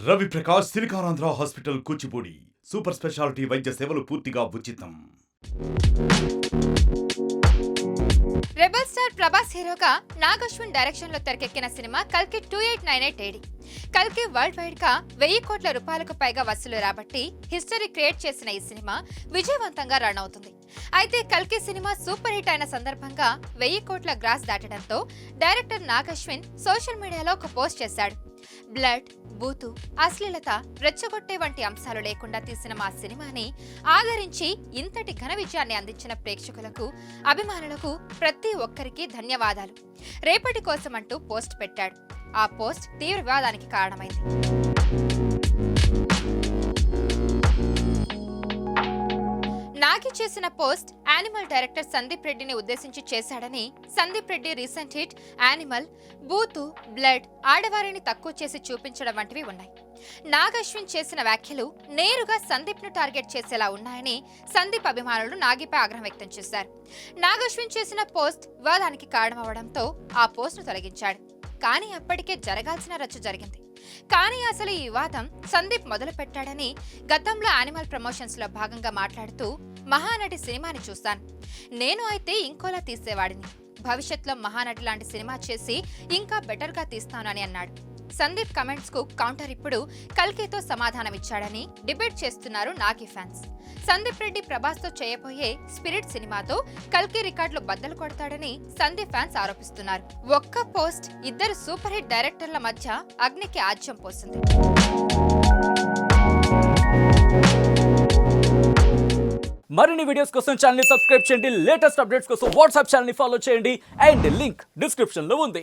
Ravi Prakash Siliconandhra hospital Kuchipudi super speciality వైద్య సేవలు పూర్తిగా ఉచితం. రెబల్ స్టార్ ప్రభాస్ హీరోగా నాగ్ అశ్విన్ డైరెక్షన్ లో తెరకెక్కిన సినిమా కల్కి 2898 AD. కల్కి వరల్డ్ వైడ్ గా 1000 కోట్ల రూపాయలకు పైగా వసూలు రాబట్టి హిస్టరీ క్రియేట్ చేసిన ఈ సినిమా విజయవంతంగా రన్ అవుతుంది. అయితే కల్కి సినిమా సూపర్ హిట్ అయిన సందర్భంగా 1000 కోట్ల గ్రాస్ దాటడంతో డైరెక్టర్ నాగ్ అశ్విన్ సోషల్ మీడియాలో ఒక పోస్ట్ చేశాడు. బ్లడ్, బూతు, అశ్లీలత, రెచ్చగొట్టే వంటి అంశాలు లేకుండా తీసిన మా సినిమాని ఆదరించి ఇంతటి ఘన విజయాన్ని అందించిన ప్రేక్షకులకు, అభిమానులకు ప్రతి ఒక్కరికి ధన్యవాదాలు. రేపటి కోసం అంటూ పోస్ట్ పెట్టాడు. ఆ పోస్ట్ తీవ్ర వివాదానికి కారణమైంది. నాగి చేసిన పోస్ట్ యానిమల్ డైరెక్టర్ సందీప్ రెడ్డిని ఉద్దేశించి చేశాడని, Sandeep Reddy recent hit Animal, బూతు, బ్లడ్, ఆడవారిని తక్కువ చేసి చూపించడం వంటివి ఉన్నాయి. నాగ్ అశ్విన్ చేసిన వ్యాఖ్యలు నేరుగా సందీప్ ను టార్గెట్ చేసేలా ఉన్నాయని సందీప్ అభిమానులు నాగిపై ఆగ్రహం వ్యక్తం చేశారు. నాగ్ అశ్విన్ చేసిన పోస్ట్ వివాదానికి కారణమవడంతో ఆ పోస్ట్ ను తొలగించాడు. కానీ అప్పటికే జరగాల్సిన రచ్చ జరిగింది. కానీ అసలు ఈ వివాదం సందీప్ మొదలు పెట్టాడని గతంలో యానిమల్ ప్రమోషన్స్ లో భాగంగా మాట్లాడుతూ, మహానటి సినిమాని చూస్తాను, నేను అయితే ఇంకోలా తీసేవాడిని, భవిష్యత్తులో మహానటి లాంటి సినిమా చేసి ఇంకా బెటర్ గా తీస్తాను అని అన్నాడు. సందీప్ కమెంట్స్ కు కౌంటర్ ఇప్పుడు కల్కితో సమాధానమిచ్చాడని డిబేట్ చేస్తున్నారు నాగి ఫ్యాన్స్. సందీప్ రెడ్డి ప్రభాస్ తో చేయబోయే స్పిరిట్ సినిమాతో కల్కి రికార్డులు బద్దలు కొడతాడని సందీప్ ఫ్యాన్స్ ఆరోపిస్తున్నారు. ఒక్క పోస్ట్ ఇద్దరు సూపర్ హిట్ డైరెక్టర్ల మధ్య అగ్నికి ఆజ్యం పోసింది. మరిన్ని వీడియోస్ కోసం ఛానల్ ని సబ్స్క్రైబ్ చేయండి. లేటెస్ట్ అప్డేట్స్ కోసం వాట్సాప్ ఛానల్ ని ఫాలో చేయండి. అండ్ లింక్ డిస్క్రిప్షన్ లో ఉంది.